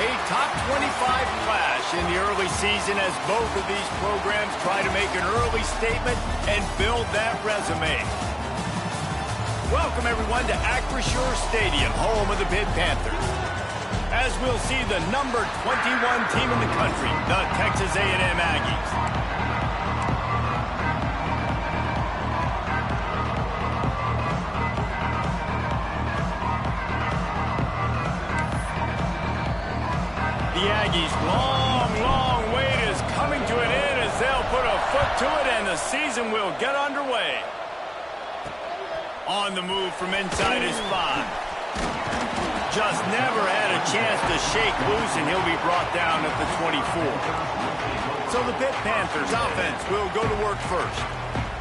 A top 25 clash in the early season as both of these programs try to make an early statement and build that resume. Welcome, everyone, to Acrisure Stadium, home of the Pitt Panthers. As we'll see the number 21 team in the country, the Texas A&M Aggies. The Aggies' long wait is coming to an end as they'll put a foot to it and the season will get underway. On the move from inside his 5. Just never had a chance to shake loose, and he'll be brought down at the 24. So the Pitt Panthers offense will go to work first.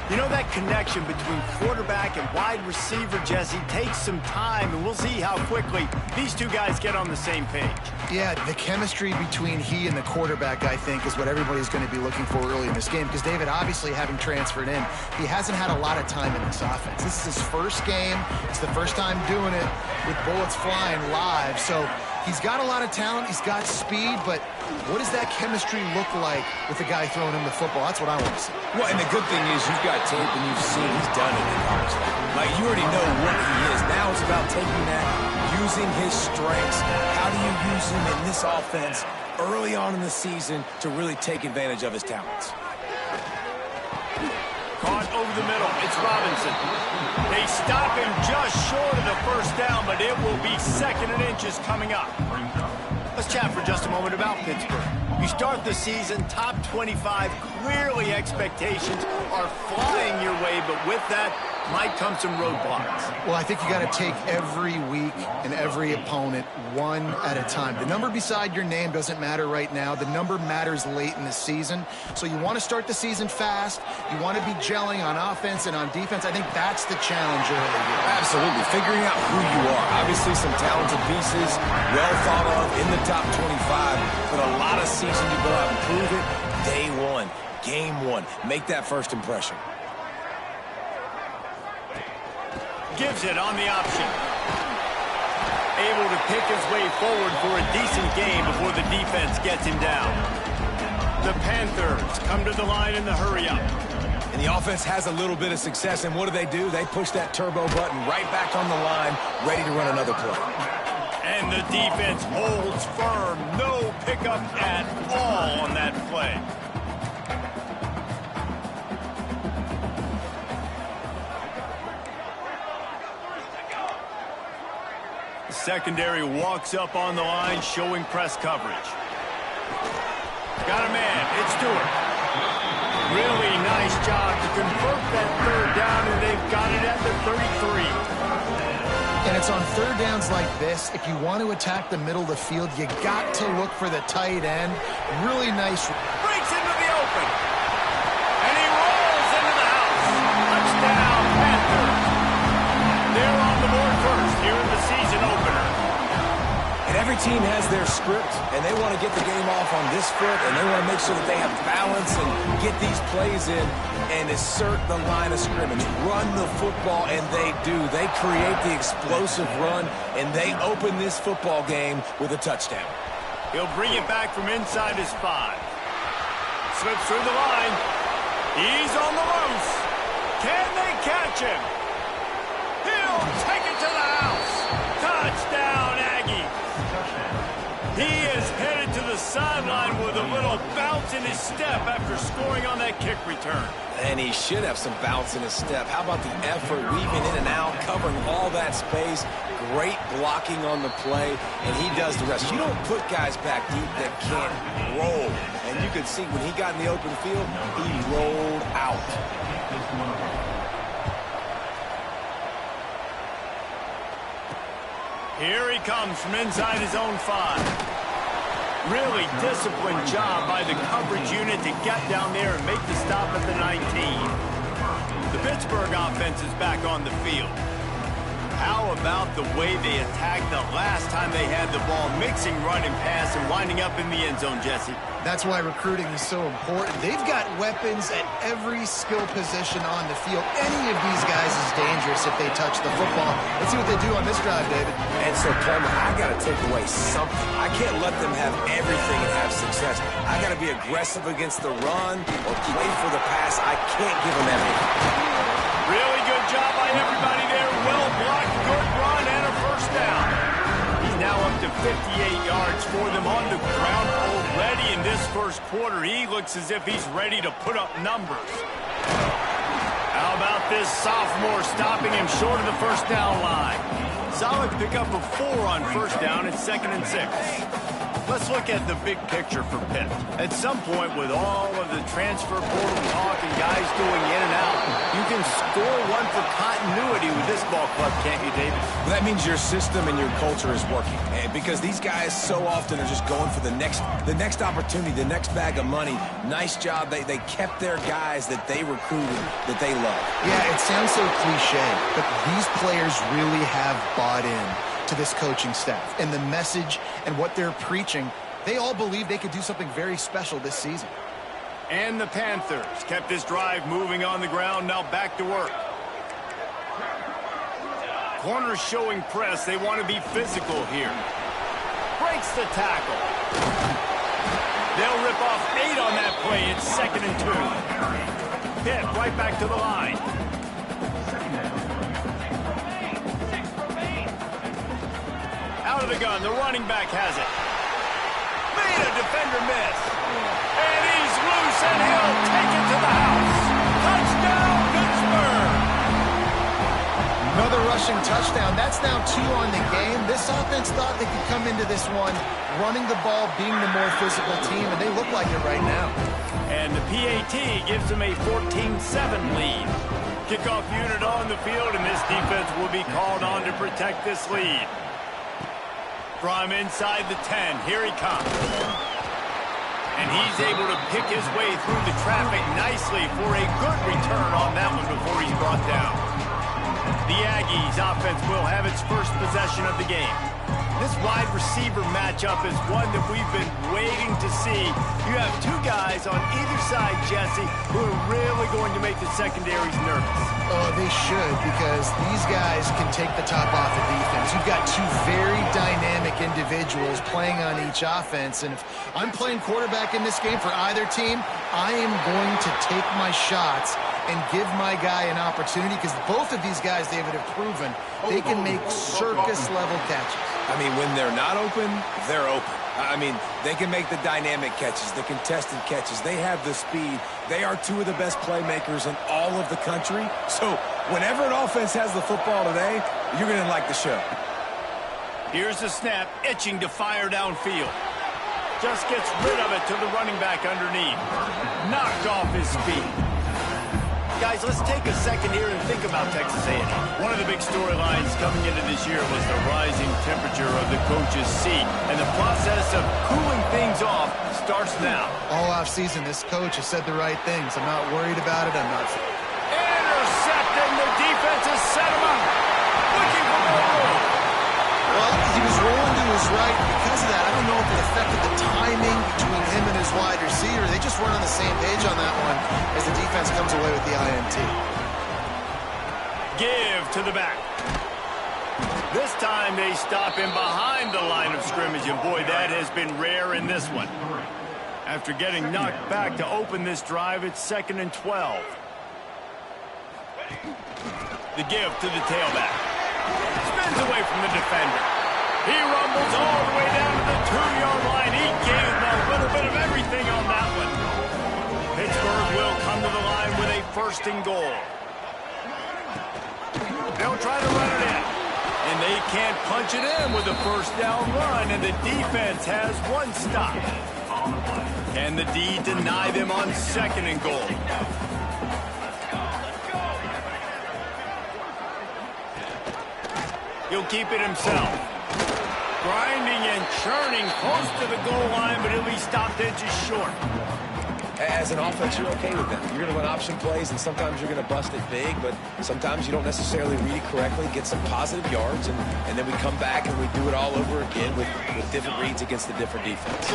You know, that connection between quarterback and wide receiver, Jesse, takes some time, and we'll see how quickly these two guys get on the same page. Yeah, the chemistry between he and the quarterback, I think, is what everybody's going to be looking for early in this game. Because David, obviously, having transferred in, he hasn't had a lot of time in this offense. This is his first game. It's the first time doing it with bullets flying live. So he's got a lot of talent. He's got speed. But what does that chemistry look like with the guy throwing him the football? That's what I want to see. Well, and the good thing is you've got tape and you've seen he's done it in college. Like, you already know what he is. Now it's about taking that, using his strengths. How do you use him in this offense early on in the season to really take advantage of his talents? Caught over the middle. It's Robinson. They stop him just short of the first down, but it will be 2nd and inches coming up. Let's chat for just a moment about Pittsburgh. You start the season top 25. Clearly expectations are flying your way, but with that might come some roadblocks. Well, I think you got to take every week and every opponent one at a time. The number beside your name doesn't matter right now. The number matters late in the season. So you want to start the season fast. You want to be gelling on offense and on defense. I think that's the challenge early here. Absolutely. Figuring out who you are. Obviously some talented pieces, well thought of in the top 25, but a lot of season to go out and prove it. Day one, game one. Make that first impression. Gives it on the option. Able to pick his way forward for a decent game before the defense gets him down. The Panthers come to the line in the hurry-up. And the offense has a little bit of success, and what do? They push that turbo button right back on the line, ready to run another play. And the defense holds firm. No pickup at all on that play. Secondary walks up on the line, showing press coverage. Got a man. It's Stewart. Really nice job to convert that 3rd down, and they've got it at the 33. And it's on 3rd downs like this. If you want to attack the middle of the field, you got to look for the tight end. Really nice. Breaks into the open. And he rolls into the house. Touchdown, Panthers. They're on the board first here in the season opener. And every team has their script, and they want to get the game off on this foot, and they want to make sure that they have balance and get these plays in and assert the line of scrimmage. Run the football, and they do. They create the explosive run, and they open this football game with a touchdown. He'll bring it back from inside his 5. Slips through the line. He's on the loose. Can they catch him? He'll take it to the house. Touchdown, Aggie. He is headed to the sideline with a little bounce in his step after scoring on that kick return. And he should have some bounce in his step. How about the effort, weaving in and out, covering all that space. Great blocking on the play, and he does the rest. You don't put guys back deep that can't roll. And you could see when he got in the open field, he rolled out. Here he comes from inside his own 5. Really disciplined job by the coverage unit to get down there and make the stop at the 19. The Pittsburgh offense is back on the field. How about the way they attacked the last time they had the ball, mixing run and pass and winding up in the end zone, Jesse? That's why recruiting is so important. They've got weapons at every skill position on the field. Any of these guys is dangerous if they touch the football. Let's see what they do on this drive, David. And so, Palmer, I got to take away something. I can't let them have everything and have success. I got to be aggressive against the run or play for the pass. I can't give them everything. Really good job by everybody there. Well blocked, good run, and a first down. He's now up to 58 yards for them on the ground already in this first quarter. He looks as if he's ready to put up numbers. How about this sophomore stopping him short of the first down line? Solid pickup of 4 on first down. It's 2nd and 6. Let's look at the big picture for Pitt. At some point, with all of the transfer portal talk and guys going in and out, you can score one for continuity with this ball club, can't you, David? Well, that means your system and your culture is working. And because these guys so often are just going for the next opportunity, the next bag of money. Nice job. They kept their guys that they recruited, that they love. Yeah, it sounds so cliche, but these players really have bought in to this coaching staff and the message and what they're preaching. They all believe they could do something very special this season. And the Panthers kept this drive moving on the ground, now back to work. Corners showing press. They want to be physical here. Breaks the tackle. They'll rip off 8 on that play. It's 2nd and 2. Pitt right back to the line. Out of the gun, the running back has it. Made a defender miss. And he's loose, and he'll take it to the house. Touchdown, Pittsburgh! Another rushing touchdown. That's now 2 on the game. This offense thought they could come into this one running the ball, being the more physical team, and they look like it right now. And the PAT gives them a 14-7 lead. Kickoff unit on the field, and this defense will be called on to protect this lead. From inside the 10, here he comes. And he's able to pick his way through the traffic nicely for a good return on that one before he's brought down. The Aggies offense will have its first possession of the game. This wide receiver matchup is one that we've been waiting to see. You have 2 guys on either side, Jesse, who are really going to make the secondaries nervous. Oh, they should, because these guys can take the top off the defense. You've got 2 very dynamic individuals playing on each offense, and if I'm playing quarterback in this game for either team, I am going to take my shots and give my guy an opportunity, because both of these guys, David, have proven they can make circus-level catches. I mean, when they're not open, they're open. I mean, they can make the dynamic catches, the contested catches. They have the speed. They are 2 of the best playmakers in all of the country. So whenever an offense has the football today, you're going to like the show. Here's the snap, itching to fire downfield. Just gets rid of it to the running back underneath. Knocked off his feet. Guys, let's take a second here and think about Texas A&M. One of the big storylines coming into this year was the rising temperature of the coach's seat, and the process of cooling things off starts now. All offseason, this coach has said the right things. I'm not worried about it. I'm not. Intercepting, the defense has set him up. Looking for more room. Well, he was rolling to his right. Because of that, I don't know if it affected the timing between him and his wide receiver. They just weren't on the same page on that one as the defense comes away with the INT. Give to the back. This time they stop him behind the line of scrimmage, and boy, that has been rare in this one. After getting knocked back to open this drive, it's 2nd and 12. The give to the tailback. Spins away from the defender. He rumbles all the way down to the 2-yard line. He gave him a little bit of everything on that one. Pittsburgh will come to the line with a 1st and goal. They'll try to run it in. And they can't punch it in with a 1st down run, and the defense has 1 stop. Can the D deny them on 2nd and goal? He'll keep it himself. Grinding and churning close to the goal line, but he'll be stopped inches short. As an offense, you're okay with that. You're going to run option plays, and sometimes you're going to bust it big, but sometimes you don't necessarily read it correctly, get some positive yards, and then we come back and we do it all over again with different reads against the different defense.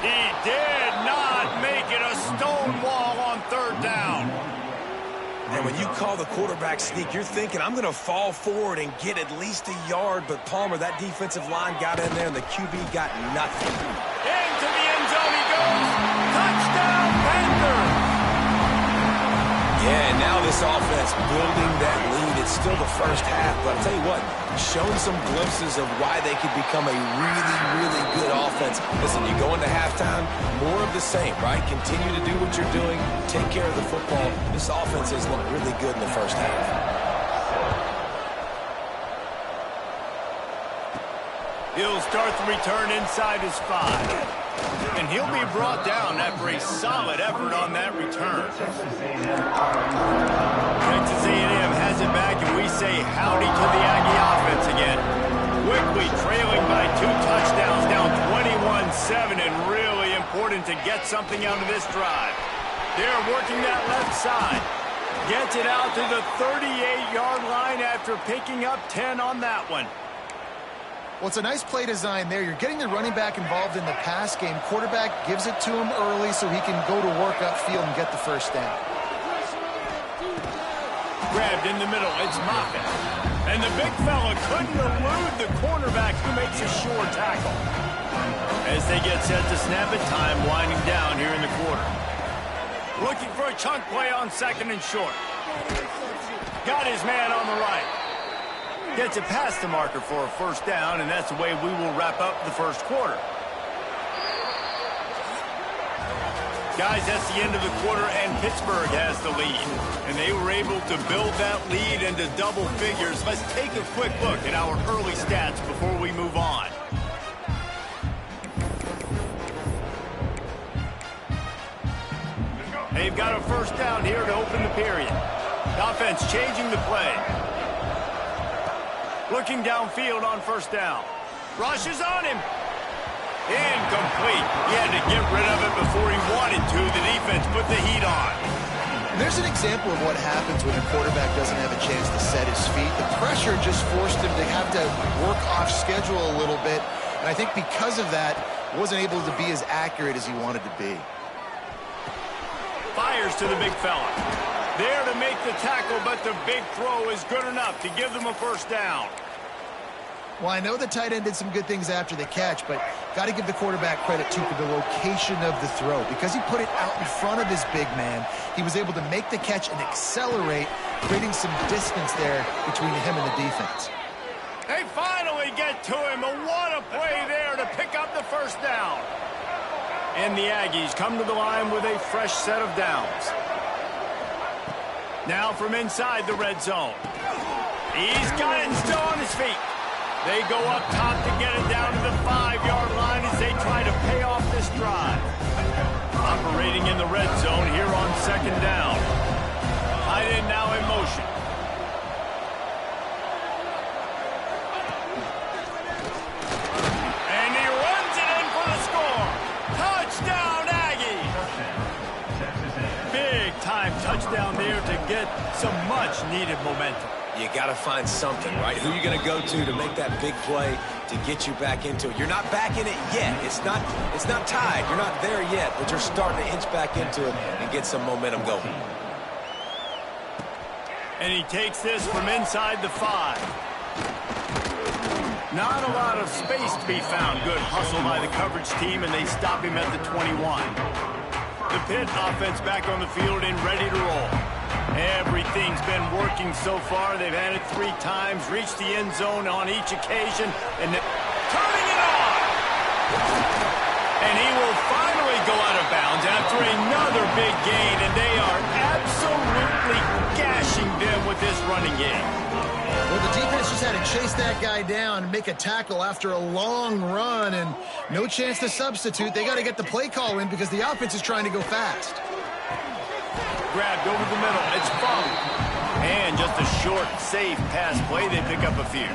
He did not make it a stone wall on third down. And when you call the quarterback sneak, you're thinking, I'm going to fall forward and get at least a yard. But, Palmer, that defensive line got in there, and the QB got nothing. Into the end zone he goes. Touchdown, Panther. Yeah, and now this offense building that lead. It's still the first half, but I'll tell you what, shown some glimpses of why they could become a really, really good offense. Listen, you go into halftime, more of the same, right? Continue to do what you're doing, take care of the football. This offense has looked really good in the first half. He'll start the return inside his 5. And he'll be brought down after a solid effort on that return. Texas A&M has it back, and we say howdy to the Aggie offense again. Quickly trailing by 2 touchdowns, down 21-7, and really important to get something out of this drive. They're working that left side. Gets it out to the 38-yard line after picking up 10 on that one. Well, it's a nice play design there. You're getting the running back involved in the pass game. Quarterback gives it to him early so he can go to work upfield and get the first down. Grabbed in the middle, it's Moffitt. And the big fella couldn't elude the cornerback who makes a sure tackle. As they get set to snap it, time winding down here in the quarter. Looking for a chunk play on second and short. Got his man on the right. Gets it past the marker for a first down, and that's the way we will wrap up the first quarter. Guys, that's the end of the quarter, and Pittsburgh has the lead. And they were able to build that lead into double figures. Let's take a quick look at our early stats before we move on. They've got a first down here to open the period. The offense changing the play. Looking downfield on first down. Rushes on him. Incomplete. He had to get rid of it before he wanted to. The defense put the heat on. And there's an example of what happens when a quarterback doesn't have a chance to set his feet. The pressure just forced him to have to work off schedule a little bit. And I think because of that, wasn't able to be as accurate as he wanted to be. Fires to the big fella. There to make the tackle, but the big throw is good enough to give them a first down. Well, I know the tight end did some good things after the catch, but got to give the quarterback credit, too, for the location of the throw. Because he put it out in front of his big man, he was able to make the catch and accelerate, creating some distance there between him and the defense. They finally get to him. What a play there to pick up the first down. And the Aggies come to the line with a fresh set of downs. Now from inside the red zone. He's got it still on his feet. They go up top to get it down to the 5-yard line as they try to pay off this drive. Operating in the red zone here on second down. Tight end now in motion. And he runs it in for the score. Touchdown, Aggie! Big time touchdown there to get some much needed momentum. You got to find something, right? Who are you going to go to make that big play to get you back into it? You're not back in it yet. It's not tied. You're not there yet, but you're starting to inch back into it and get some momentum going. And he takes this from inside the 5. Not a lot of space to be found. Good hustle by the coverage team, and they stop him at the 21. The Pitt offense back on the field and ready to roll. Everything's been working so far. They've had it 3 times, reached the end zone on each occasion, and turning it on! And he will finally go out of bounds after another big gain, and they are absolutely gashing them with this running game. Well, the defense just had to chase that guy down and make a tackle after a long run, and no chance to substitute. They got to get the play call in because the offense is trying to go fast. Grabbed over the middle. It's Funk. And just a short, safe pass play. They pick up a few.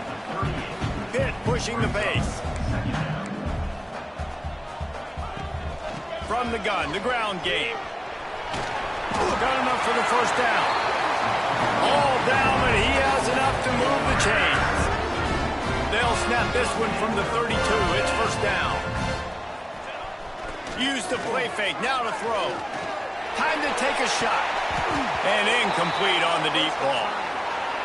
Pitt pushing the pace. from the gun, the ground game. Got enough for the first down. All down, but he has enough to move the chains. They'll snap this one from the 32. It's first down. Use the play fake. Now to throw. Time to take a shot. And incomplete on the deep ball.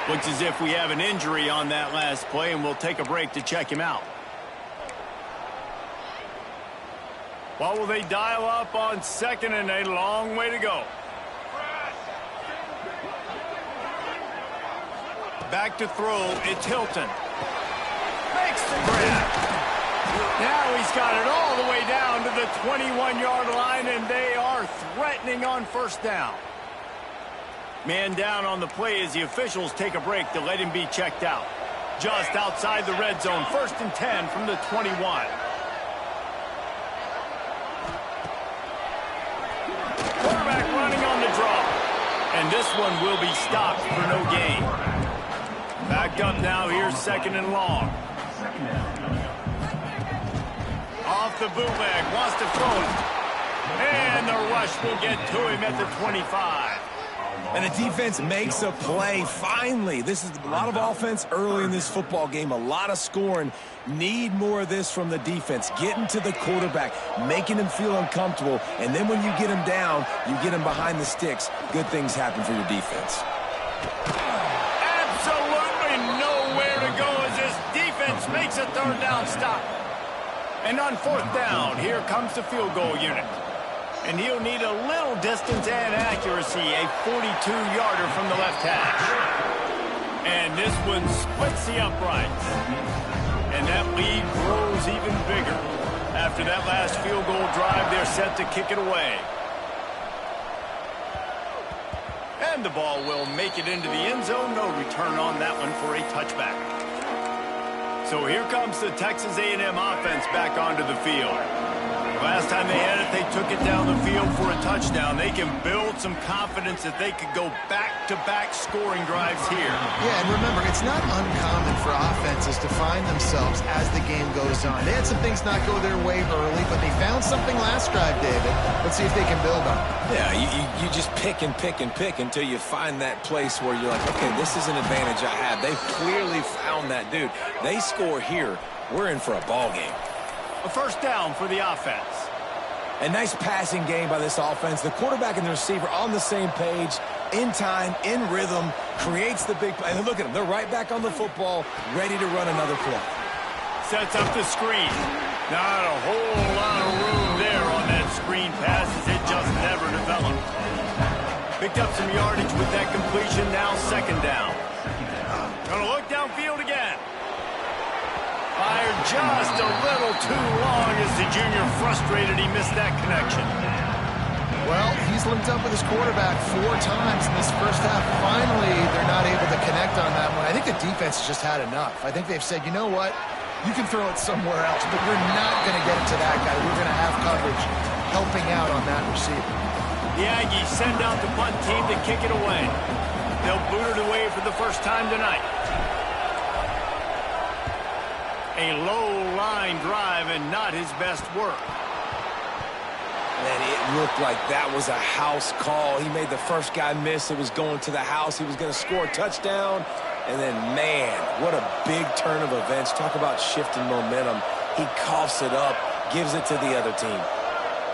Looks as if we have an injury on that last play, and we'll take a break to check him out. What will they dial up on second and a long way to go? Back to throw. It's Hilton. Makes the grab. Now he's got it all the way down to the 21-yard line, and they are threatening on first down. Man down on the play as the officials take a break to let him be checked out. Just outside the red zone, 1st and 10 from the 21. Quarterback running on the draw. And this one will be stopped for no gain. Backed up now, here's 2nd and long. Off the bootleg, wants to throw it. And the rush will get to him at the 25. And the defense makes a play, finally. This is a lot of offense early in this football game, a lot of scoring. Need more of this from the defense. Getting to the quarterback, making him feel uncomfortable, and then when you get him down, you get him behind the sticks. Good things happen for your defense. Absolutely nowhere to go as this defense makes a 3rd down stop. And on 4th down, here comes the field goal unit. And he'll need a little distance and accuracy, a 42-yarder from the left hash. And this one splits the uprights. And that lead grows even bigger. After that last field goal drive, they're set to kick it away. And the ball will make it into the end zone. No return on that one for a touchback. So here comes the Texas A&M offense back onto the field. Last time they had it, they took it down the field for a touchdown. They can build some confidence that they could go back-to-back scoring drives here. Yeah, and remember, it's not uncommon for offenses to find themselves as the game goes on. They had some things not go their way early, but they found something last drive, David. Let's see if they can build on it. Yeah, you just pick and pick and pick until you find that place where you're like, okay, this is an advantage I have. They've clearly found that, dude. They score here, we're in for a ball game. A first down for the offense. A nice passing game by this offense. The quarterback and the receiver on the same page, in time, in rhythm, creates the big play. And look at them. They're right back on the football, ready to run another play. Sets up the screen. Not a whole lot of room there on that screen pass as it just never developed. Picked up some yardage with that completion. Now 2nd down. Gonna look downfield again. Fired just a little too long as the junior frustrated he missed that connection. Well, he's linked up with his quarterback 4 times in this first half. Finally, they're not able to connect on that one. I think the defense just had enough. I think they've said, you know what? You can throw it somewhere else, but we're not going to get it to that guy. We're going to have coverage helping out on that receiver. The Aggies send out the punt team to kick it away. They'll boot it away for the first time tonight. A low-line drive and not his best work. And it looked like that was a house call. He made the first guy miss. It was going to the house. He was going to score a touchdown. And then, man, what a big turn of events. Talk about shifting momentum. He coughs it up, gives it to the other team.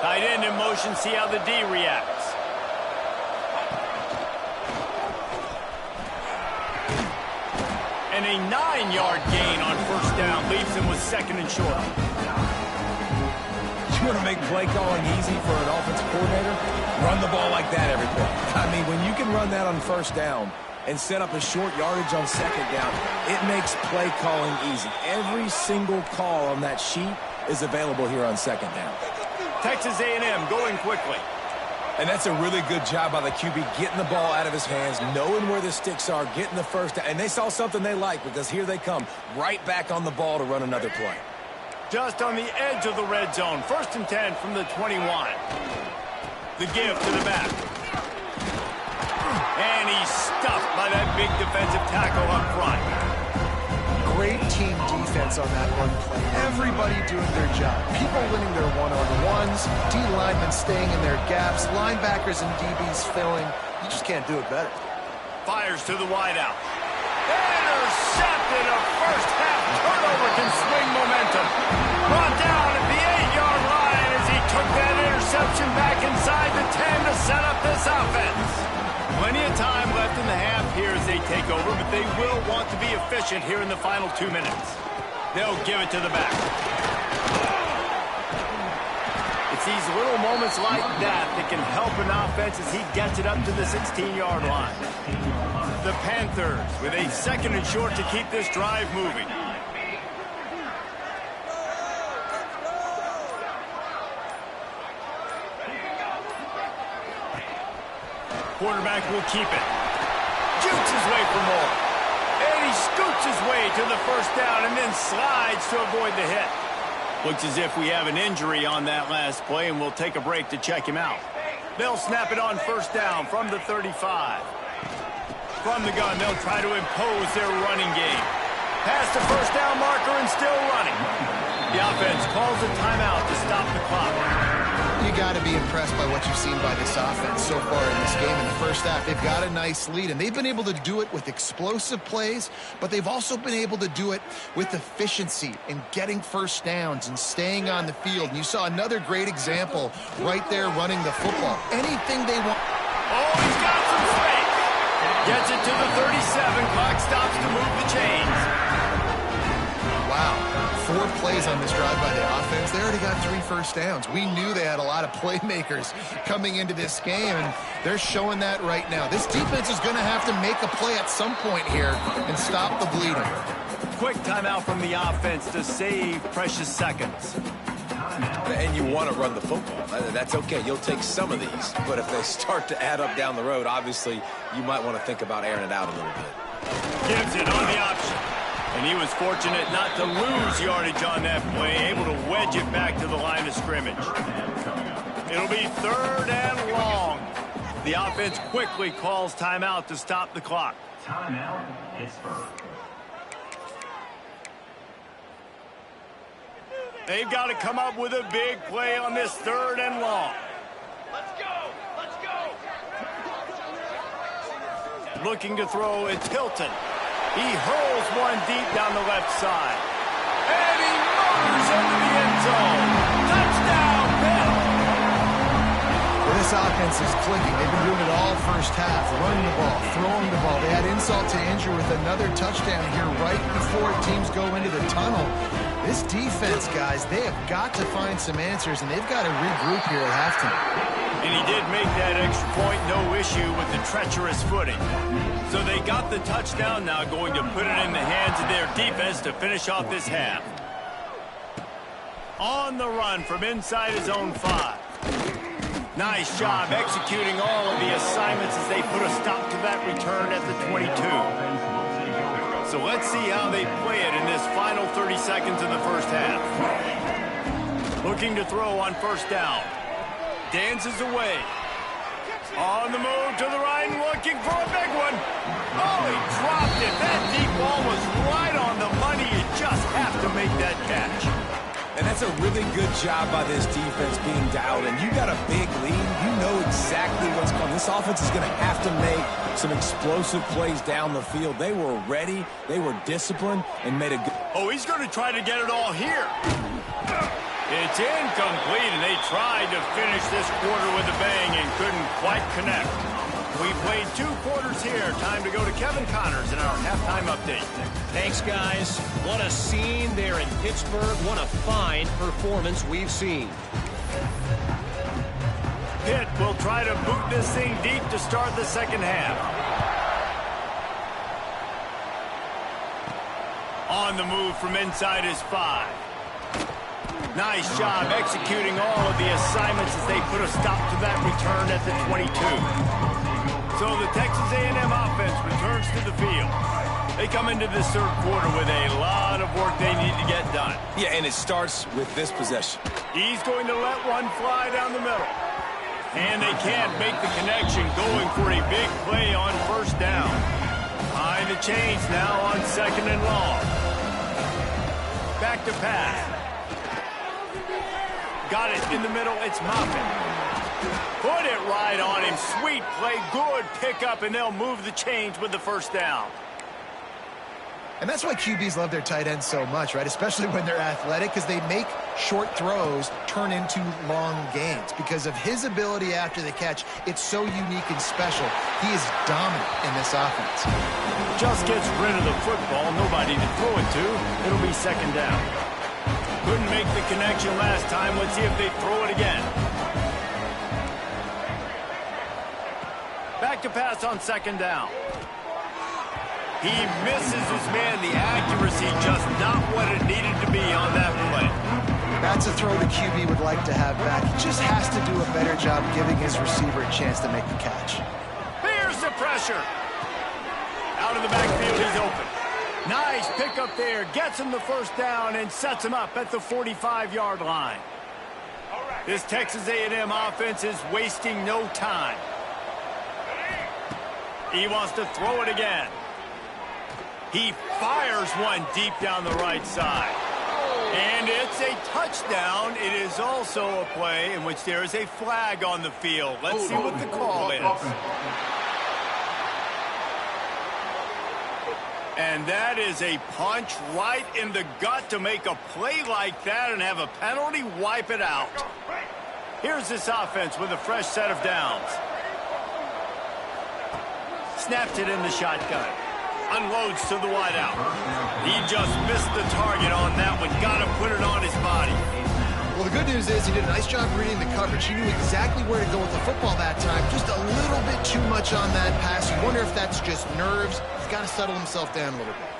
Tight end in motion, see how the D reacts. And a 9-yard gain on first down leaves him with 2nd and short. You want to make play calling easy for an offensive coordinator? Run the ball like that every play. I mean, when you can run that on first down and set up a short yardage on 2nd down, it makes play calling easy. Every single call on that sheet is available here on 2nd down. Texas A&M going quickly. And that's a really good job by the QB, getting the ball out of his hands, knowing where the sticks are, getting the first down. And they saw something they like because here they come, right back on the ball to run another play. Just on the edge of the red zone. 1st and 10 from the 21. The give to the back. And he's stuffed by that big defensive tackle up front. great team defense on that run play. Everybody doing their job. People winning their one-on-ones, D linemen staying in their gaps, linebackers and DBs filling. You just can't do it better. Fires to the wideout. Intercepted. A first half turnover can swing momentum. Brought down at the 8-yard line as he took that interception back inside the 10 to set up this offense. Plenty of time left in the half here as they take over, but they will want to be efficient here in the final 2 minutes. They'll give it to the back. It's these little moments like that that can help an offense as he gets it up to the 16-yard line. The Panthers with a 2nd and short to keep this drive moving. Quarterback will keep it. Jukes his way for more. And he scoots his way to the first down and then slides to avoid the hit. Looks as if we have an injury on that last play, and we'll take a break to check him out. They'll snap it on first down from the 35. From the gun, they'll try to impose their running game. Past the first down marker and still running. The offense calls a timeout to stop the clock. You got to be impressed by what you've seen by this offense so far in this game. In the first half, they've got a nice lead, and they've been able to do it with explosive plays, but they've also been able to do it with efficiency and getting first downs and staying on the field. And you saw another great example right there running the football. Anything they want. Oh, he's got some space. Gets it to the 37. Clock stops to move the chains. Wow. 4 plays on this drive by the offense. They already got 3 first downs. We knew they had a lot of playmakers coming into this game, and they're showing that right now. This defense is going to have to make a play at some point here and stop the bleeding. Quick timeout from the offense to save precious seconds. And you want to run the football. That's okay. You'll take some of these. But if they start to add up down the road, obviously, you might want to think about airing it out a little bit. Gives it on the option. And he was fortunate not to lose yardage on that play, able to wedge it back to the line of scrimmage. It'll be 3rd and long. The offense quickly calls timeout to stop the clock. Timeout, Pittsburgh. They've got to come up with a big play on this 3rd and long. Let's go! Let's go! Looking to throw, it's Hilton. He hurls one deep down the left side. And he motors into the end zone. Touchdown, Pitt! This offense is clicking. They've been doing it all first half. Running the ball, throwing the ball. They had insult to injury with another touchdown here right before teams go into the tunnel. This defense, guys, they have got to find some answers, and they've got to regroup here at halftime. And he did make that extra point, no issue with the treacherous footing. So they got the touchdown, now going to put it in the hands of their defense to finish off this half. On the run from inside his own 5. Nice job executing all of the assignments as they put a stop to that return at the 22. So let's see how they play it in this final 30 seconds of the first half. Looking to throw on first down. Dances away. On the move to the right and looking for a big one. Oh, he dropped it. That deep ball was right on the money. You just have to make that catch. And that's a really good job by this defense being dialed in. You got a big lead. You know exactly what's coming. This offense is going to have to make some explosive plays down the field. They were ready. They were disciplined and made a good... Oh, he's going to try to get it all here. It's incomplete, and they tried to finish this quarter with a bang and couldn't quite connect. We played 2 quarters here. Time to go to Kevin Connors in our halftime update. Thanks, guys. What a scene there in Pittsburgh. What a fine performance we've seen. Pitt will try to boot this thing deep to start the second half. On the move from inside his 5. Nice job executing all of the assignments as they put a stop to that return at the 22. So the Texas A&M offense returns to the field. They come into this 3rd quarter with a lot of work they need to get done. Yeah, and it starts with this possession. He's going to let one fly down the middle. And they can't make the connection, going for a big play on first down. Behind the chains now on 2nd and long. back to pass. Got it in the middle. It's Moffitt. Put it right on him. Sweet play. Good pickup, and they'll move the chains with the first down. And that's why QBs love their tight ends so much, right? Especially when they're athletic, because they make short throws turn into long gains. Because of his ability after the catch, it's so unique and special. He is dominant in this offense. Just gets rid of the football. Nobody to throw it to. It'll be second down. Couldn't make the connection last time. Let's see if they throw it again. Back to pass on second down. He misses his man. The accuracy just not what it needed to be on that play. That's a throw the QB would like to have back. He just has to do a better job giving his receiver a chance to make the catch. Here's the pressure. Out of the backfield, he's open. Nice pickup there. Gets him the first down and sets him up at the 45-yard line. This Texas A&M offense is wasting no time. He wants to throw it again. He fires one deep down the right side. And it's a touchdown. It is also a play in which there is a flag on the field. Let's see what the call is. And that is a punch right in the gut to make a play like that and have a penalty wipe it out. Here's this offense with a fresh set of downs. Snaps it in the shotgun. Unloads to the wideout. He just missed the target on that one. Got to put it on his body. Well, the good news is he did a nice job reading the coverage. He knew exactly where to go with the football that time. Just a little bit too much on that pass. You wonder if that's just nerves. He's got to settle himself down a little bit.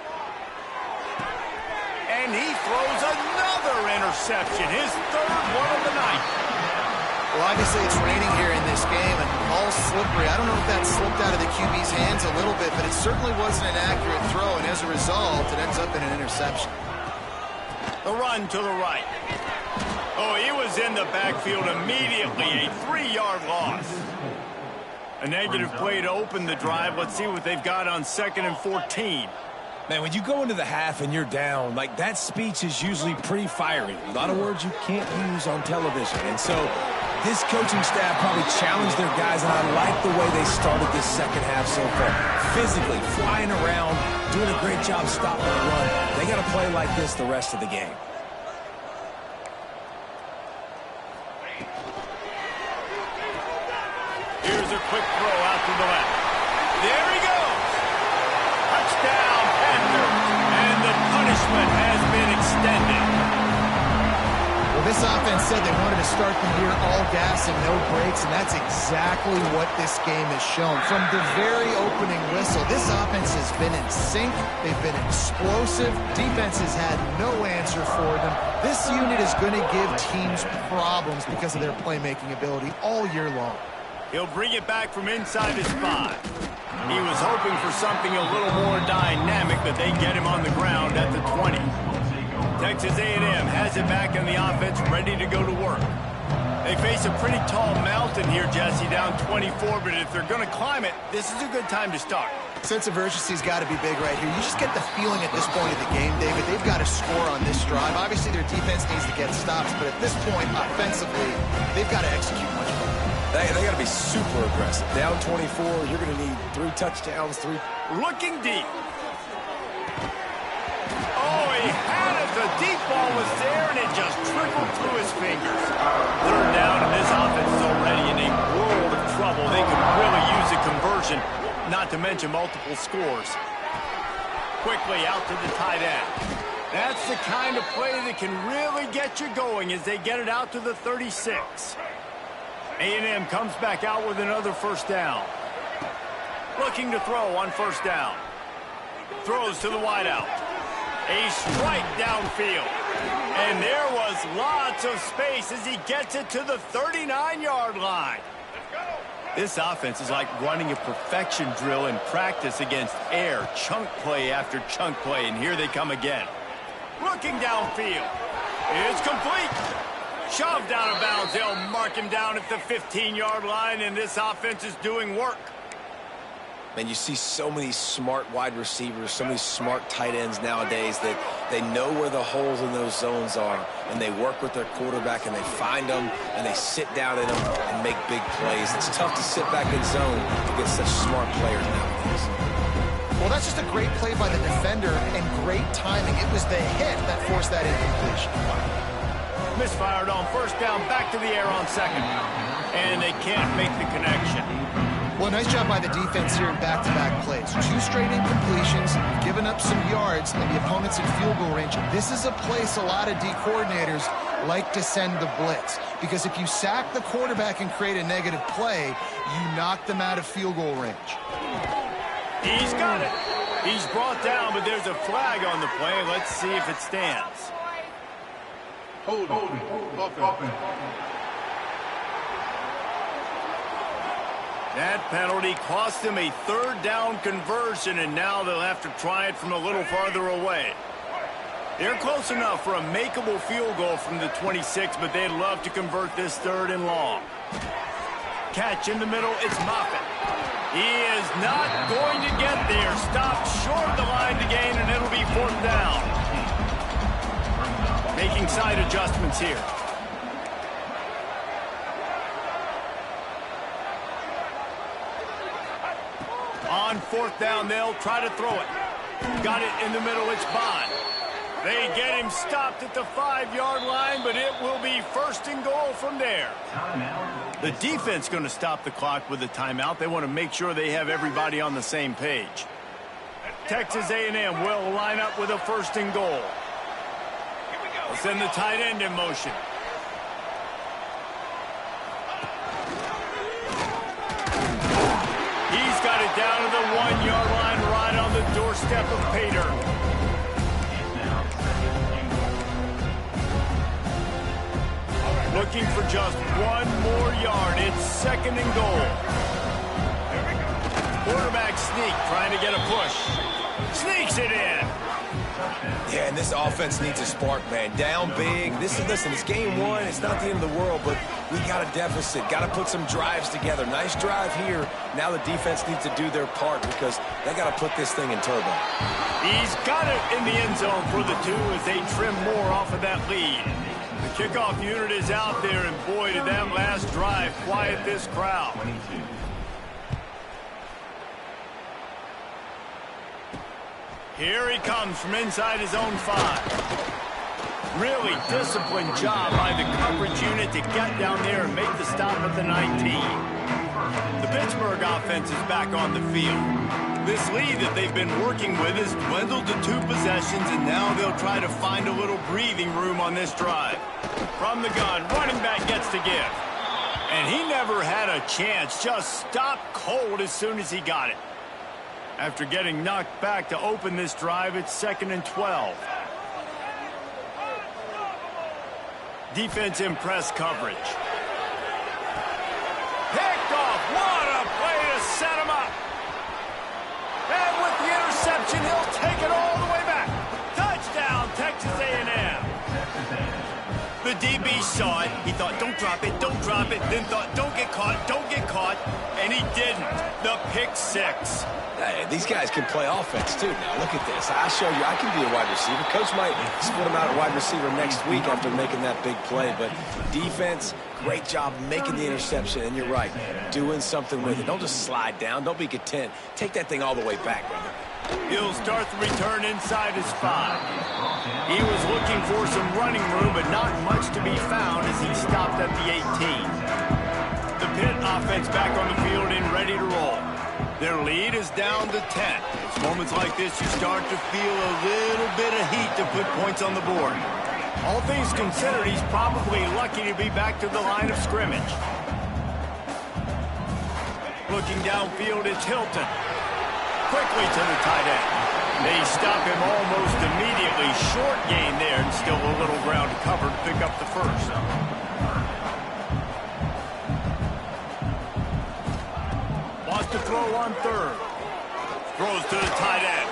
And he throws another interception. His third one of the night. Well, obviously it's raining here in this game, and ball's slippery. I don't know if that slipped out of the QB's hands a little bit, but it certainly wasn't an accurate throw, and as a result, it ends up in an interception. The run to the right. Oh, he was in the backfield immediately. A 3-yard loss. A negative play to open the drive. Let's see what they've got on 2nd and 14. Man, when you go into the half and you're down, like that speech is usually pretty fiery. A lot of words you can't use on television. And so this coaching staff probably challenged their guys, and I like the way they started this second half so far. Physically, flying around, doing a great job stopping the run. They got to play like this the rest of the game. Here's a quick throw out to the left. There he goes. Touchdown, Panthers. And the punishment has been extended. Well, this offense said they wanted to start the year all gas and no brakes, and that's exactly what this game has shown. From the very opening whistle, this offense has been in sync. They've been explosive. Defense has had no answer for them. This unit is going to give teams problems because of their playmaking ability all year long. He'll bring it back from inside his 5. He was hoping for something a little more dynamic, but they get him on the ground at the 20. Texas A&M has it back in the offense, ready to go to work. They face a pretty tall mountain here, Jesse, down 24, but if they're going to climb it, this is a good time to start. Sense of urgency's got to be big right here. You just get the feeling at this point of the game, David, they've got to score on this drive. Obviously, their defense needs to get stops, but at this point, offensively, they've got to execute much better. They got to be super aggressive. Down 24, you're going to need 3 touchdowns, 3. Looking deep. Oh, he had it. The deep ball was there, and it just trickled through his fingers. 3rd down, and this offense is already in a world of trouble. They could really use a conversion, not to mention multiple scores. Quickly out to the tight end. That's the kind of play that can really get you going as they get it out to the 36. A&M comes back out with another first down. Looking to throw on first down. Throws to the wideout. A strike downfield. And there was lots of space as he gets it to the 39-yard line. This offense is like running a perfection drill in practice against air. Chunk play after chunk play, and here they come again. Looking downfield. It's complete. Shoved out of bounds. They'll mark him down at the 15-yard line, and this offense is doing work. Man, you see so many smart wide receivers, so many smart tight ends nowadays that they know where the holes in those zones are, and they work with their quarterback, and they find them, and they sit down in them and make big plays. It's tough to sit back in zone against such smart players nowadays. Well, that's just a great play by the defender and great timing. It was the hit that forced that incompletion. Misfired on first down, back to the air on second. And they can't make the connection. Well, nice job by the defense here in back-to-back plays. 2 straight incompletions, giving up some yards, and the opponent's in field goal range. This is a place a lot of D coordinators like to send the blitz, because if you sack the quarterback and create a negative play, you knock them out of field goal range. He's got it. He's brought down, but there's a flag on the play. Let's see if it stands. Hold it. That penalty cost them a 3rd down conversion, and now they'll have to try it from a little farther away. They're close enough for a makeable field goal from the 26, but they'd love to convert this 3rd and long. Catch in the middle, it's Moffitt. He is not going to get there. Stopped short of the line to gain, and it'll be 4th down. Making side adjustments here. On 4th down, they'll try to throw it. Got it in the middle, it's Bond. They get him stopped at the 5-yard line, but it will be 1st and goal from there. The defense going to stop the clock with a timeout. They want to make sure they have everybody on the same page. Texas A&M will line up with a 1st and goal. They'll send the tight end in motion. He's got it down to the 1-yard line, right on the doorstep of Pater. Looking for just 1 more yard. It's 2nd and goal. Quarterback sneak, trying to get a push. Sneaks it in. Yeah, and this offense needs a spark, man. Down big. Listen, it's game 1. It's not the end of the world, but we got a deficit. Got to put some drives together. Nice drive here. Now the defense needs to do their part because they got to put this thing in turbo. He's got it in the end zone for the 2 as they trim more off of that lead. The kickoff unit is out there, and boy, did that last drive quiet this crowd. Here he comes from inside his own 5. Really disciplined job by the coverage unit to get down there and make the stop at the 19. The Pittsburgh offense is back on the field. This lead that they've been working with has dwindled to 2 possessions, and now they'll try to find a little breathing room on this drive. From the gun, running back gets to give. And he never had a chance, just stopped cold as soon as he got it. After getting knocked back to open this drive, it's 2nd and 12. Defense in press coverage. Picked off. What a play to set him up. And with the interception, he'll take it all the way back. Touchdown, Texas A&M. The DB saw it. He thought, don't drop it, then thought, don't get caught, and he didn't. The pick 6. Hey, these guys can play offense, too. Now, look at this. I show you I can be a wide receiver. Coach might split him out at wide receiver next week after making that big play. But defense, great job making the interception. And you're right, doing something with it. Don't just slide down. Don't be content. Take that thing all the way back, brother. He'll start the return inside his 5. He was looking for some running room, but not much to be found as he stopped at the 18. The Pitt offense back on the field and ready to roll. Their lead is down to 10. It's moments like this you start to feel a little bit of heat to put points on the board. All things considered, he's probably lucky to be back to the line of scrimmage. Looking downfield, it's Hilton. Quickly to the tight end. They stop him almost immediately. Short gain there, and still a little ground to cover to pick up the 1st. Wants to throw on 3rd. Throws to the tight end.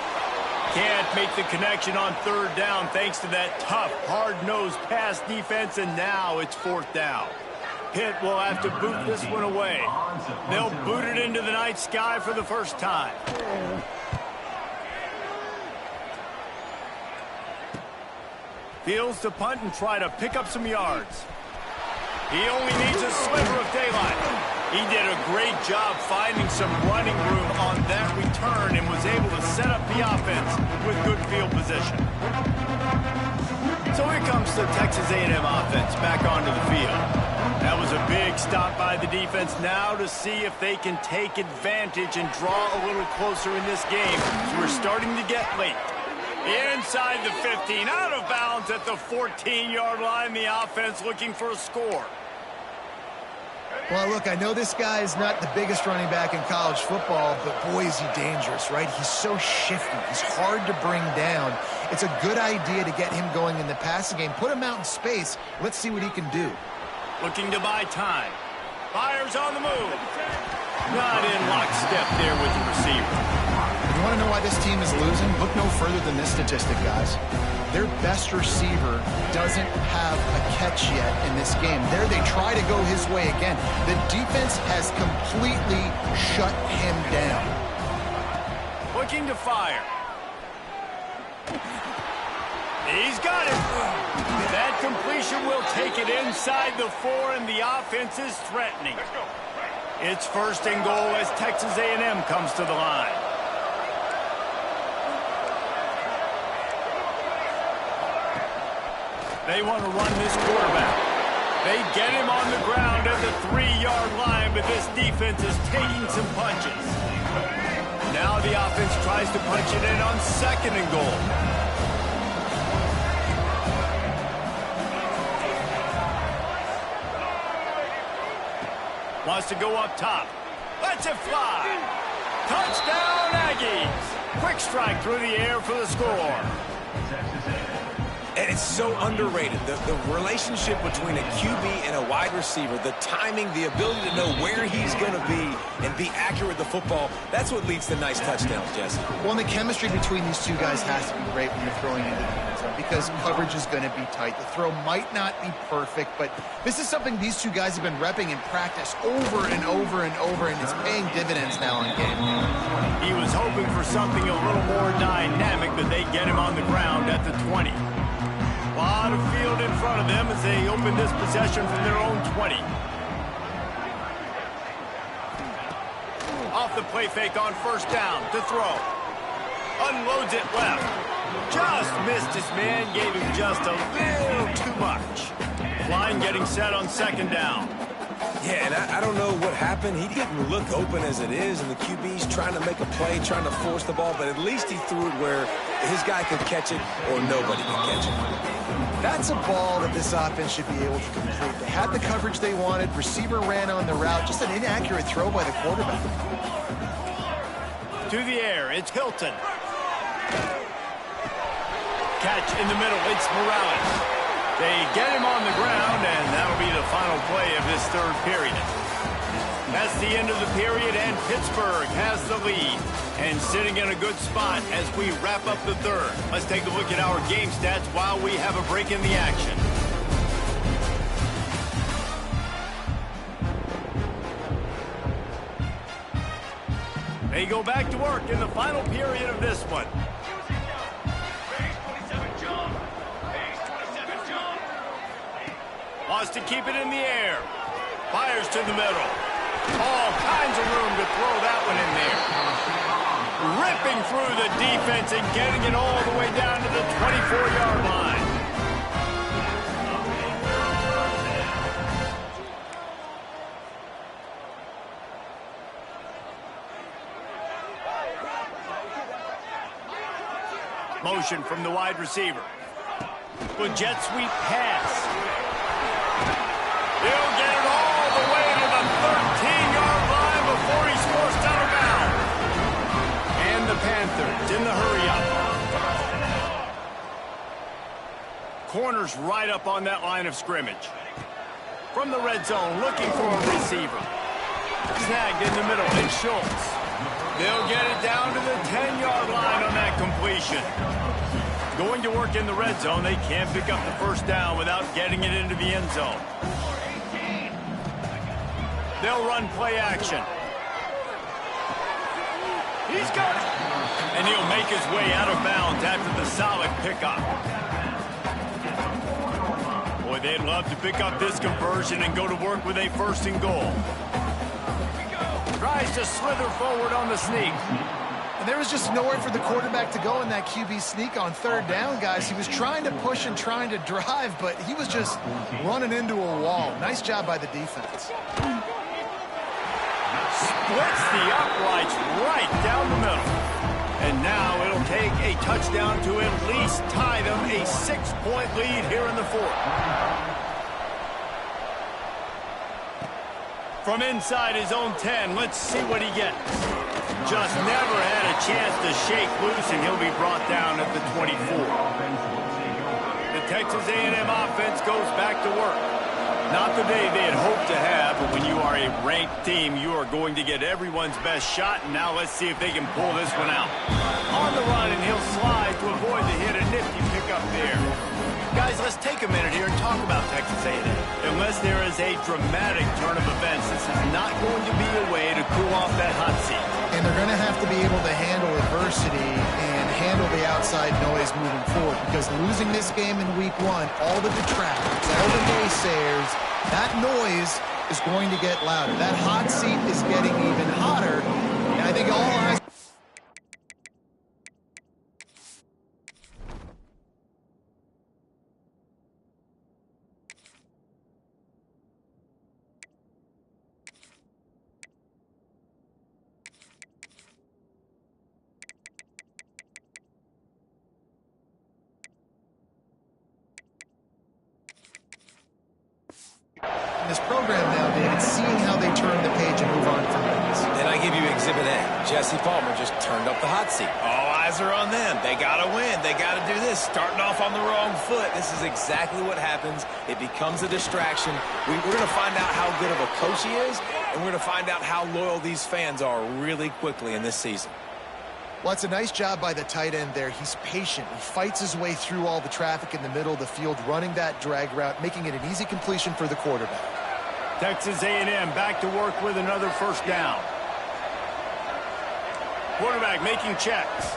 Can't make the connection on 3rd down thanks to that tough, hard-nosed pass defense, and now it's 4th down. Pitt will have to boot this one away. They'll boot it into the night sky for the first time. Fields to punt and try to pick up some yards. He only needs a sliver of daylight. He did a great job finding some running room on that return and was able to set up the offense with good field position. So here comes the Texas A&M offense back onto the field. That was a big stop by the defense now to see if they can take advantage and draw a little closer in this game. So we're starting to get late. Inside the 15, out of bounds at the 14-yard line. The offense looking for a score. Well, look, I know this guy is not the biggest running back in college football, but boy, is he dangerous, right? He's so shifty. He's hard to bring down. It's a good idea to get him going in the passing game. Put him out in space. Let's see what he can do. Looking to buy time. Fires on the move. Not in lockstep there with the receiver. You want to know why this team is losing? Look no further than this statistic, guys. Their best receiver doesn't have a catch yet in this game. There they try to go his way again. The defense has completely shut him down. Looking to fire. He's got it. That completion will take it inside the 4, and the offense is threatening. It's first and goal as Texas A&M comes to the line. They want to run this quarterback. They get him on the ground at the 3-yard line, but this defense is taking some punches. Now the offense tries to punch it in on second and goal. Wants to go up top. Lets it fly. Touchdown, Aggies. Quick strike through the air for the score. And it's so underrated. The relationship between a QB and a wide receiver, the timing, the ability to know where he's going to be and be accurate with the football, that's what leads to nice touchdowns, Jesse. Well, and the chemistry between these two guys has to be great when you're throwing into the end zone because coverage is going to be tight. The throw might not be perfect, but this is something these two guys have been repping in practice over and over and over, and it's paying dividends now in game. He was hoping for something a little more dynamic, but they get him on the ground at the 20. A lot of field in front of them as they open this possession from their own 20. Off the play fake on first down to throw. Unloads it left. Just missed his man, gave him just a little too much. Line getting set on second down. Yeah, and I don't know what happened. He didn't look open as it is, and the QB's trying to make a play, trying to force the ball, but at least he threw it where his guy could catch it or nobody could catch it. That's a ball that this offense should be able to complete. They had the coverage they wanted. Receiver ran on the route. Just an inaccurate throw by the quarterback. To the air, it's Hilton. Catch in the middle, it's Morales. They get him on the ground, and that'll be the final play of this third period. That's the end of the period, and Pittsburgh has the lead. And sitting in a good spot as we wrap up the third. Let's take a look at our game stats while we have a break in the action. They go back to work in the final period of this one. Wants to keep it in the air. Fires to the middle. All kinds of room to throw that one in there. Ripping through the defense and getting it all the way down to the 24-yard line. Motion from the wide receiver. With jet sweep pass. He'll get it all the way to the 13-yard line before he's forced out of bounds. And the Panthers in the hurry-up. Corners right up on that line of scrimmage. From the red zone, looking for a receiver. Snagged in the middle, and Schultz. They'll get it down to the 10-yard line on that completion. Going to work in the red zone, they can't pick up the first down without getting it into the end zone. They'll run play action. He's got it. And he'll make his way out of bounds after the solid pickup. Boy, they'd love to pick up this conversion and go to work with a 1st and goal. Tries to slither forward on the sneak. And there was just nowhere for the quarterback to go in that QB sneak on 3rd down, guys. He was trying to push and trying to drive, but he was just running into a wall. Nice job by the defense. Splits the uprights right down the middle. And now it'll take a touchdown to at least tie them a 6-point lead here in the 4th. From inside his own 10, let's see what he gets. Just never had a chance to shake loose, and he'll be brought down at the 24. The Texas A&M offense goes back to work. Not the day they had hoped to have, but when you are a ranked team, you are going to get everyone's best shot, and now let's see if they can pull this one out. On the run, and he'll slide to avoid the hit. A nifty pickup there. Guys, let's take a minute here and talk about Texas A&M. Unless there is a dramatic turn of events, this is not going to be a way to cool off that hot seat. And they're going to have to be able to handle adversity and handle the outside noise moving forward, because losing this game in week 1, all the detractors, all the naysayers, that noise is going to get louder. That hot seat is getting even hotter, and I think all eyes... this program now, David, seeing how they turn the page and move on from this. And I give you Exhibit A. Jesse Palmer just turned up the hot seat. All eyes are on them. They got to win. They got to do this. Starting off on the wrong foot. This is exactly what happens. It becomes a distraction. We're going to find out how good of a coach he is, and we're going to find out how loyal these fans are really quickly in this season. Well, it's a nice job by the tight end there. He's patient. He fights his way through all the traffic in the middle of the field, running that drag route, making it an easy completion for the quarterback. Texas A&M back to work with another 1st down. Quarterback making checks.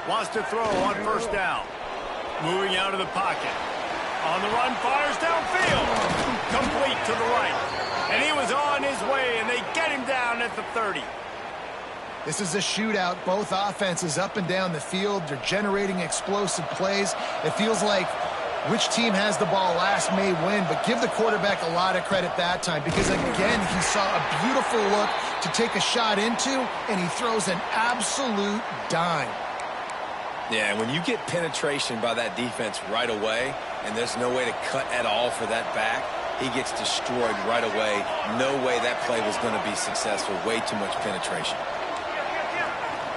Wants to throw on 1st down. Moving out of the pocket. On the run, fires downfield. Complete to the right. And he was on his way, and they get him down at the 30. This is a shootout. Both offenses up and down the field. They're generating explosive plays. It feels like which team has the ball last may win, but give the quarterback a lot of credit that time, because, again, he saw a beautiful look to take a shot into, and he throws an absolute dime. Yeah, when you get penetration by that defense right away, and there's no way to cut at all for that back, he gets destroyed right away. No way that play was going to be successful. Way too much penetration.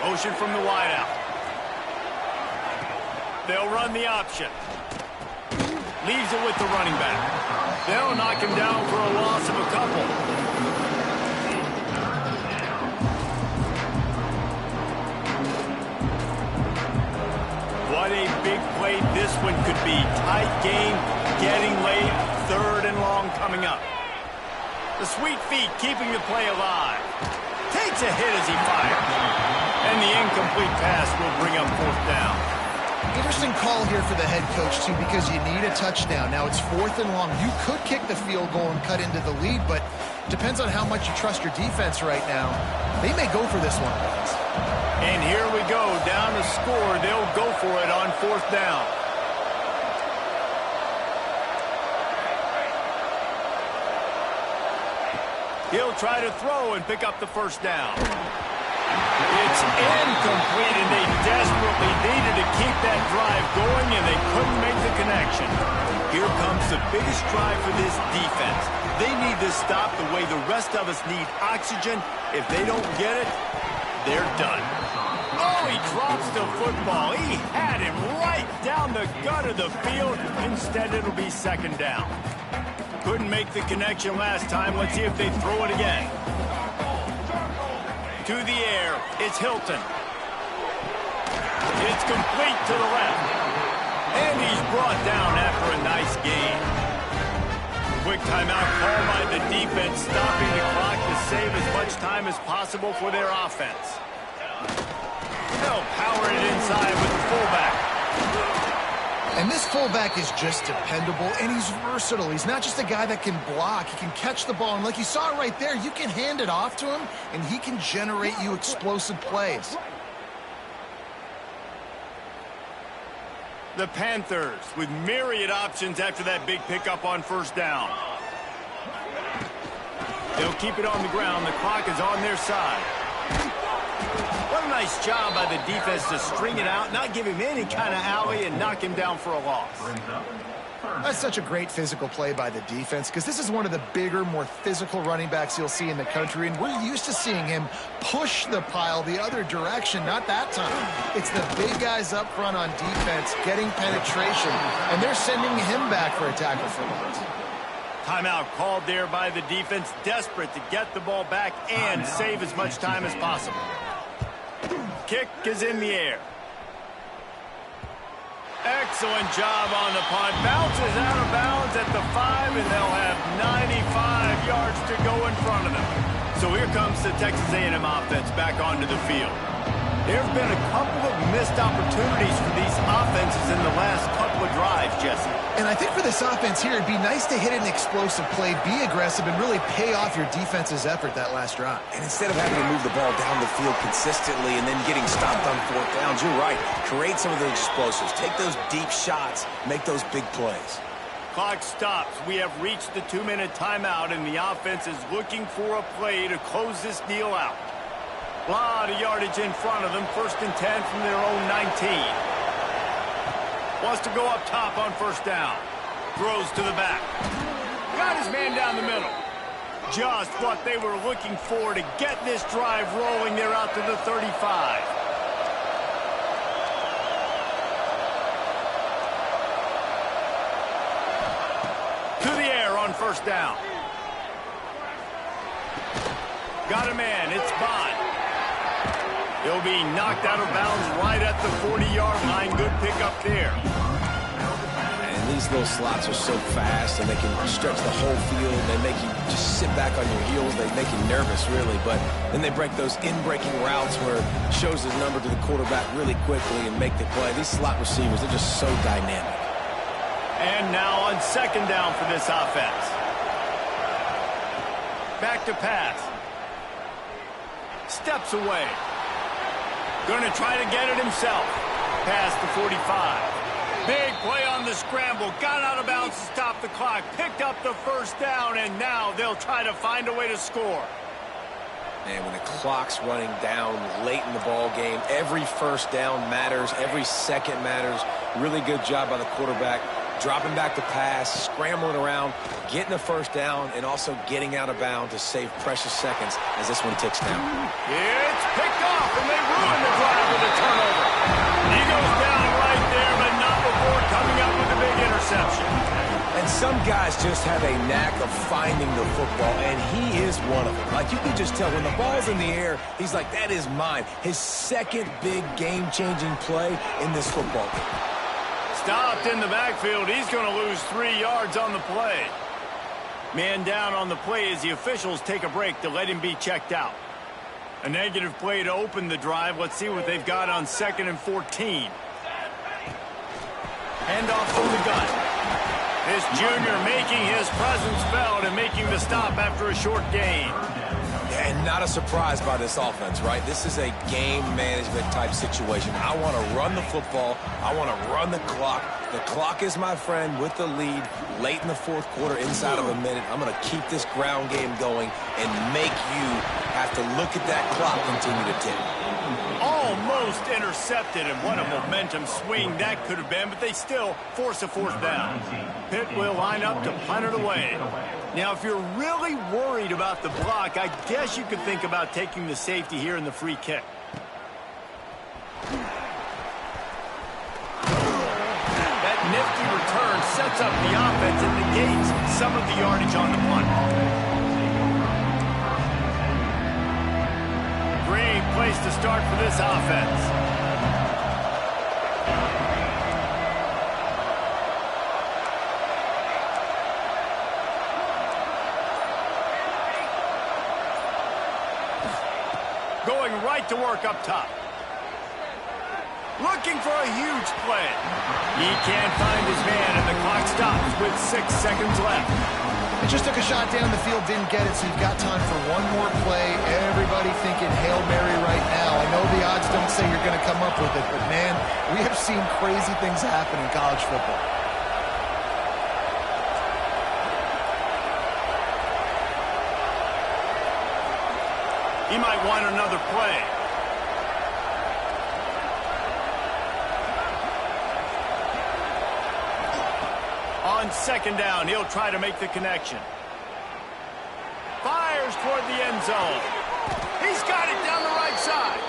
Motion from the wideout. They'll run the option. Leaves it with the running back. They'll knock him down for a loss of a couple. What a big play this one could be. Tight game, getting late, 3rd and long coming up. The sweet feet keeping the play alive. Takes a hit as he fires. And the incomplete pass will bring up 4th down. Interesting call here for the head coach, too, because you need a touchdown. Now it's 4th and long. You could kick the field goal and cut into the lead, but it depends on how much you trust your defense right now. They may go for this one, guys. And here we go, down to score. They'll go for it on 4th down. He'll try to throw and pick up the 1st down. It's incomplete, and they desperately needed to keep that drive going, and they couldn't make the connection. Here comes the biggest drive for this defense. They need to stop the way the rest of us need oxygen. If they don't get it, they're done. Oh, he drops the football. He had him right down the gut of the field. Instead, it'll be 2nd down. Couldn't make the connection last time. Let's see if they throw it again. To the air, it's Hilton. It's complete to the left. And he's brought down after a nice gain. Quick timeout called by the defense, stopping the clock to save as much time as possible for their offense. They'll power it inside with the fullback. And this fullback is just dependable, and he's versatile. He's not just a guy that can block. He can catch the ball, and like you saw right there, you can hand it off to him, and he can generate you explosive plays. The Panthers with myriad options after that big pickup on first down. They'll keep it on the ground. The clock is on their side. What a nice job by the defense to string it out, not give him any kind of alley, and knock him down for a loss. That's such a great physical play by the defense, because this is one of the bigger, more physical running backs you'll see in the country, and we're used to seeing him push the pile the other direction. Not that time. It's the big guys up front on defense getting penetration, and they're sending him back for a tackle for loss. Timeout called there by the defense, desperate to get the ball back and save as much time as possible. Kick is in the air. Excellent job on the punt. Bounces out of bounds at the 5, and they'll have 95 yards to go in front of them. So here comes the Texas A&M offense back onto the field. There have been a couple of missed opportunities for these offenses in the last couple of drives, Jesse. And I think for this offense here, it'd be nice to hit an explosive play, be aggressive, and really pay off your defense's effort that last drive. And instead of having to move the ball down the field consistently and then getting stopped on fourth downs, you're right. Create some of those explosives. Take those deep shots. Make those big plays. Clock stops. We have reached the 2-minute timeout, and the offense is looking for a play to close this deal out. A lot of yardage in front of them. 1st and 10 from their own 19. Wants to go up top on first down. Throws to the back. Got his man down the middle. Just what they were looking for to get this drive rolling. They're out to the 35. To the air on first down. Got a man. It's Bond. He'll be knocked out of bounds right at the 40-yard line. Good pickup there. And these little slots are so fast, and they can stretch the whole field. They make you just sit back on your heels. They make you nervous, really. But then they break those in-breaking routes where it shows his number to the quarterback really quickly and make the play. These slot receivers, they're just so dynamic. And now on second down for this offense. Back to pass. Steps away. Going to try to get it himself. Past the 45. Big play on the scramble. Got out of bounds to stop the clock. Picked up the first down, and now they'll try to find a way to score. And when the clock's running down late in the ball game, every first down matters. Every second matters. Really good job by the quarterback. Dropping back to pass, scrambling around, getting the first down, and also getting out of bounds to save precious seconds as this one ticks down. It's picked off, and they ruin the drive with a turnover. He goes down right there, but not before coming up with a big interception. And some guys just have a knack of finding the football, and he is one of them. Like, you can just tell when the ball's in the air, he's like, that is mine. His second big game-changing play in this football game. Stopped in the backfield. He's going to lose 3 yards on the play. Man down on the play as the officials take a break to let him be checked out. A negative play to open the drive. Let's see what they've got on 2nd and 14. Handoff from the gun. This junior making his presence felt and making the stop after a short gain. And not a surprise by this offense, right? This is a game management type situation. I want to run the football. I want to run the clock. The clock is my friend with the lead late in the fourth quarter, inside of a minute. I'm going to keep this ground game going and make you have to look at that clock continue to tick. Almost intercepted, and what a momentum swing that could have been, but they still force a fourth down. Pitt will line up to punt it away. Now, if you're really worried about the block, I guess you could think about taking the safety here in the free kick. That nifty return sets up the offense and negates some of the yardage on the punt. Great place to start for this offense. going right to work up top. Looking for a huge play. He can't find his man, and the clock stops with 6 seconds left. He just took a shot down the field, didn't get it, so you've got time for one more play. Everybody thinking Hail Mary right now. I know the odds don't say you're going to come up with it, but, man, we have seen crazy things happen in college football. He might want another play. On second down, he'll try to make the connection. Fires toward the end zone. He's got it down the right side.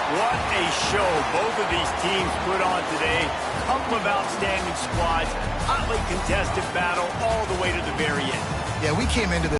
What a show both of these teams put on today. Couple of outstanding squads, hotly contested battle all the way to the very end. Yeah, we came into this